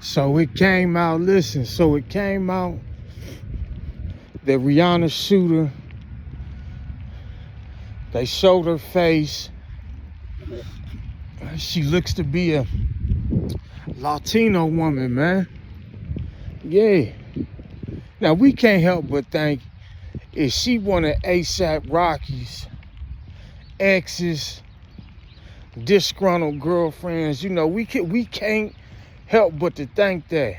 So it came out, listen, so it came out that Rihanna shooter, they showed her face. She looks to be a Latino woman, man. Yeah. Now, we can't help but think, is she one of ASAP Rocky's exes, disgruntled girlfriends? You know, we can't help but to think that.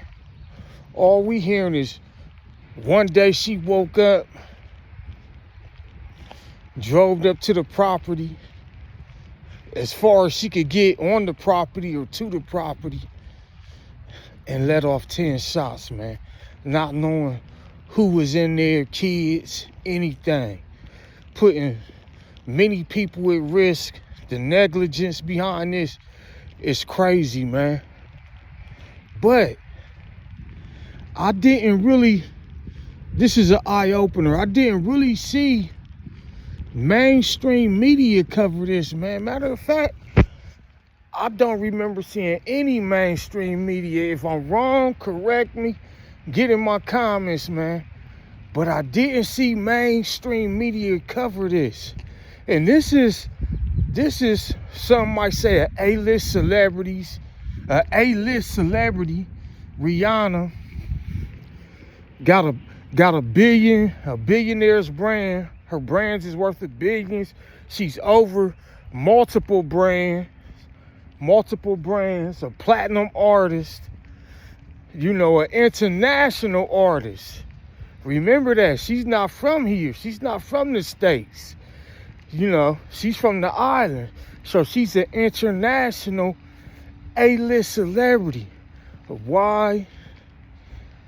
All we hearing is one day she woke up, drove up to the property, as far as she could get on the property or to the property, and let off 10 shots, man. Not knowing who was in there, kids, anything. Putting many people at risk. The negligence behind this is crazy, man. But I didn't really, this is an eye-opener, I didn't really see mainstream media cover this, man. Matter of fact, I don't remember seeing any mainstream media. If I'm wrong, correct me, get in my comments, man. But I didn't see mainstream media cover this. And this is some might say a A-list celebrity, Rihanna, got a billionaire's brand. Her brands is worth of billions. She's over multiple brands, a platinum artist, you know, an international artist. Remember that. She's not from here. She's not from the States. You know, she's from the island. So she's an international A-list celebrity. Why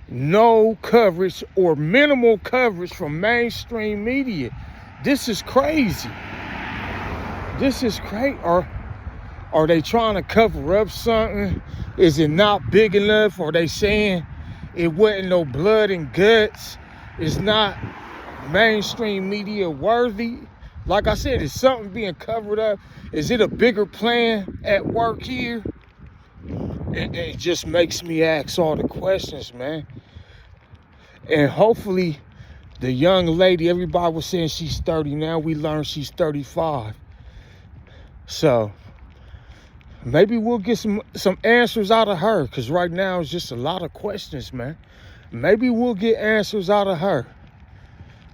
no coverage or minimal coverage from mainstream media? This is crazy. This is crazy. Are they trying to cover up something? Is it not big enough? Are they saying it wasn't no blood and guts? It's not mainstream media worthy? Like I said, is something being covered up? Is it a bigger plan at work here? It just makes me ask all the questions, man. And hopefully the young lady, everybody was saying she's 30. Now we learned she's 35. So maybe we'll get some answers out of her, because right now it's just a lot of questions, man. Maybe we'll get answers out of her.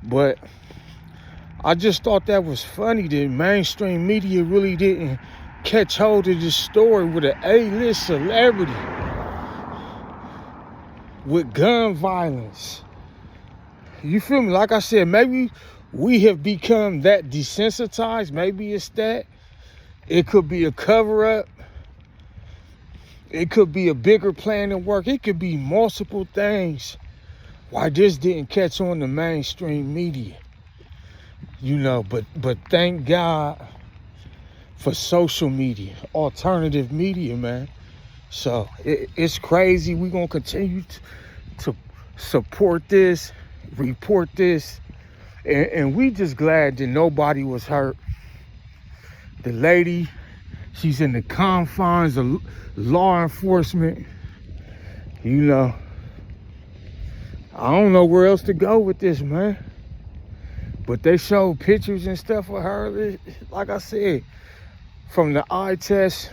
But I just thought that was funny that mainstream media really didn't catch hold of this story with an A-list celebrity with gun violence. You feel me? Like I said, maybe we have become that desensitized. Maybe it's that. It could be a cover-up. It could be a bigger plan at work. It could be multiple things why this didn't catch on the mainstream media. You know, but thank God for social media, alternative media, man. So it's crazy. We're going to continue to support this, report this, and we just glad that nobody was hurt. The lady, she's in the confines of law enforcement. You know, I don't know where else to go with this, man. But they showed pictures and stuff of her. Like I said, from the eye test,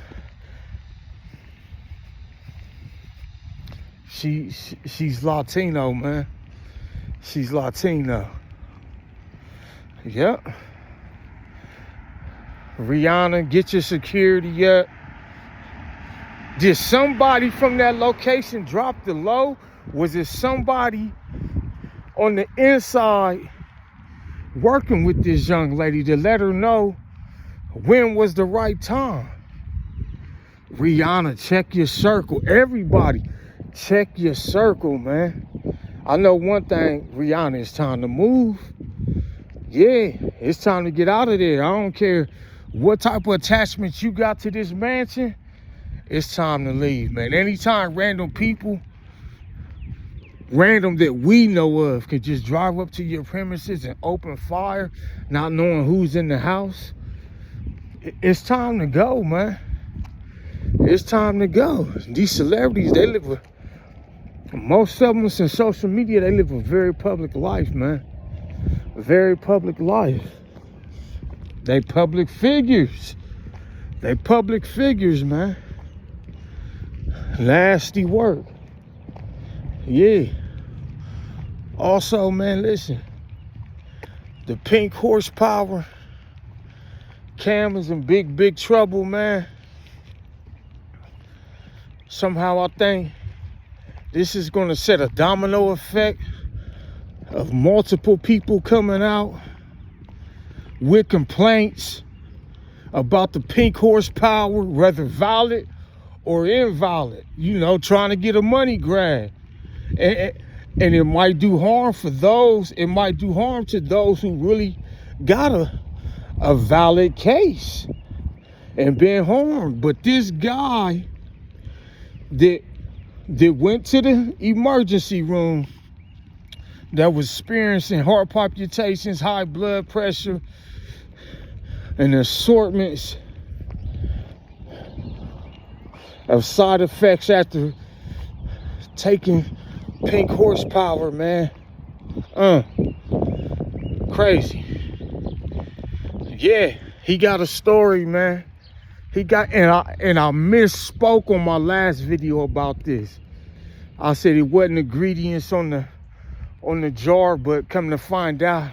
she's Latino, man. She's Latino. Yep. Rihanna, get your security up. Did somebody from that location drop the low? Was it somebody on the inside working with this young lady to let her know when was the right time? Rihanna, check your circle. Everybody, check your circle, man. I know one thing, Rihanna, it's time to move. Yeah, it's time to get out of there. I don't care what type of attachment you got to this mansion. It's time to leave, man. Anytime random people, random that we know of, could just drive up to your premises and open fire, not knowing who's in the house, it's time to go, man. It's time to go. These celebrities, they live Most of them in social media, they live a very public life, man. A very public life. They public figures. They public figures, man. Nasty work. Yeah. Also, man, listen. The pink horsepower. Cam is in big trouble, man. Somehow I think this is going to set a domino effect of multiple people coming out with complaints about the pink horsepower, whether valid or invalid, you know, trying to get a money grab. And it might do harm for those, it might do harm to those who really got a valid case and been harmed. But this guy that went to the emergency room, that was experiencing heart palpitations, high blood pressure, and assortments of side effects after taking pink horsepower, man. Crazy. Yeah, he got a story, man. He got, and I misspoke on my last video about this. I said it wasn't ingredients on the jar, but come to find out,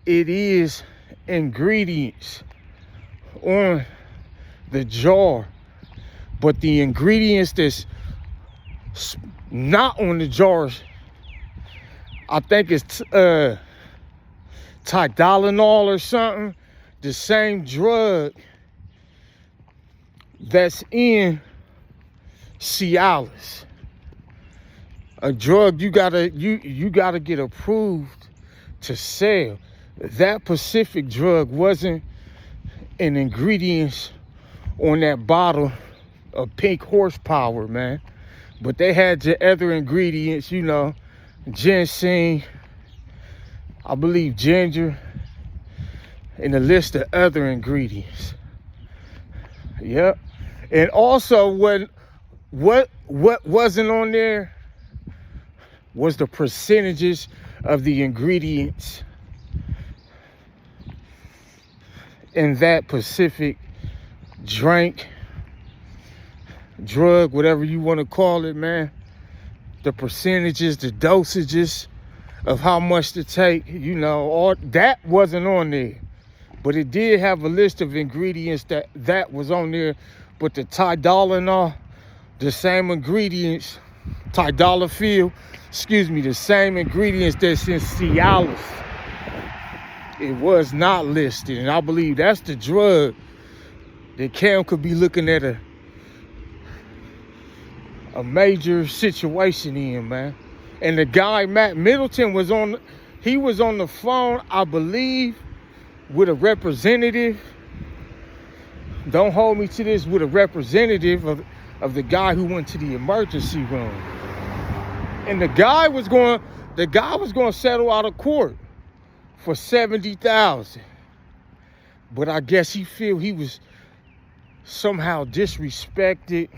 it is ingredients on the jar. But the ingredients that's not on the jars, I think it's Tylenol or something, the same drug that's in Cialis. A drug you gotta get approved to sell. That specific drug wasn't an ingredient on that bottle of pink horsepower, man. But they had your other ingredients, you know, ginseng, I believe ginger, and a list of other ingredients. Yep. And also what wasn't on there was the percentages of the ingredients in that specific drink, drug, whatever you want to call it, man. The percentages, the dosages of how much to take, you know, all that wasn't on there. But it did have a list of ingredients that was on there. But the Tylenol, the same ingredients, Tadalafil, the same ingredients that's in Cialis, it was not listed. And I believe that's the drug that Cam could be looking at a major situation in, man. And the guy, Matt Middleton, was on the phone, I believe, with a representative. Don't hold me to this, with a representative of the guy who went to the emergency room. And the guy was going to settle out of court for $70,000. But I guess he feel he was somehow disrespected.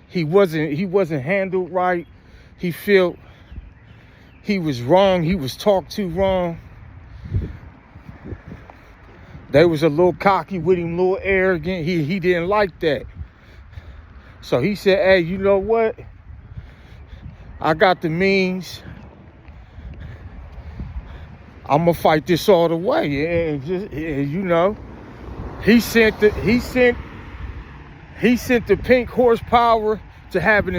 He wasn't handled right. He felt he was wrong. He was talked to wrong. They was a little cocky with him, a little arrogant. He didn't like that. So he said, hey, you know what? I got the means. I'm gonna fight this all the way. And just, you know, he sent the pink horsepower to have an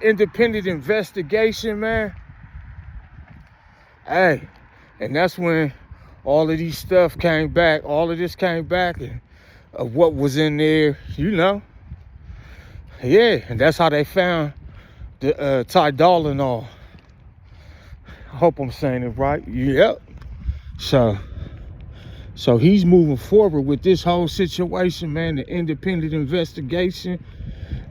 independent investigation, man. Hey, and that's when all of these stuff came back. All of this came back of what was in there, you know. Yeah, and that's how they found the Tylenol. I hope I'm saying it right. Yep. So he's moving forward with this whole situation, man. The independent investigation.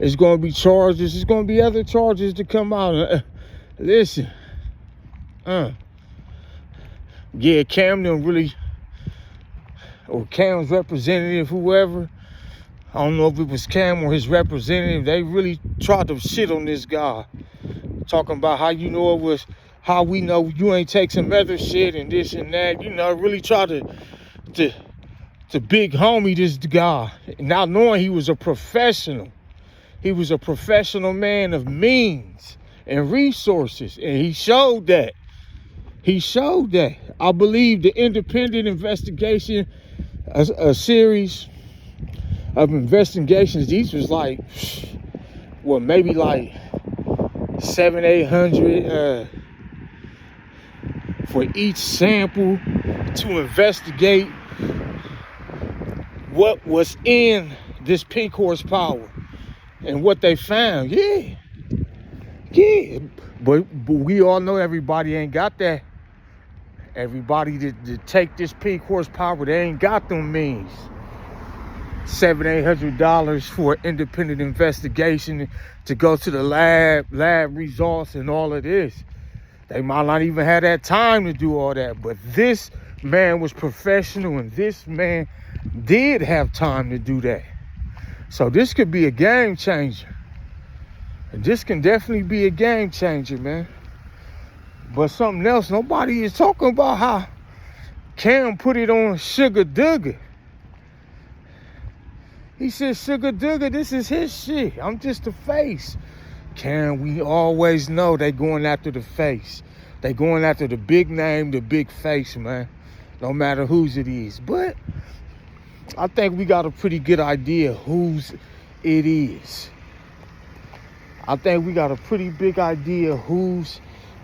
It's going to be charges. There's going to be other charges to come out. Listen. Yeah, Cam didn't really, or Cam's representative, whoever, I don't know if it was Cam or his representative. They really tried to shit on this guy. Talking about how you know it was, how we know you ain't take some other shit and this and that. You know, really tried to big homie this guy. Not knowing he was a professional. He was a professional man of means and resources. And he showed that. He showed that. I believe the independent investigation, a series of investigations, these was like, well, maybe like 700-800 for each sample to investigate what was in this pink horsepower and what they found. Yeah, but we all know everybody ain't got that. Everybody that take this pink horsepower, they ain't got them means. $700-800 for an independent investigation to go to the lab results and all of this. They might not even have that time to do all that, but this man was professional and this man did have time to do that. So this could be a game changer. And this can definitely be a game changer, man. But something else, nobody is talking about how Cam put it on Sugar Duggar. He said, Sugar Duggar, this is his shit. I'm just the face. Cam, we always know they going after the face. They going after the big name, the big face, man. No matter whose it is. But I think we got a pretty good idea whose it is. I think we got a pretty big idea whose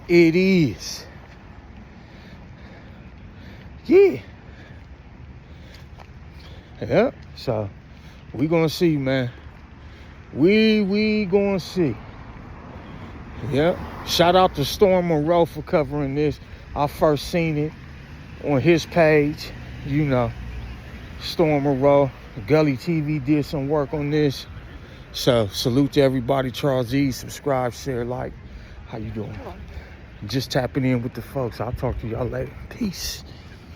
it is. Yeah. Yeah. So we gonna see, man. We gonna see. Yep. Shout out to Storm Monroe for covering this. I first seen it on his page. You know, Storm Monroe, Gully TV did some work on this. So salute to everybody. Charles E. Subscribe, share, like. How you doing? Just tapping in with the folks. I'll talk to y'all later. Peace.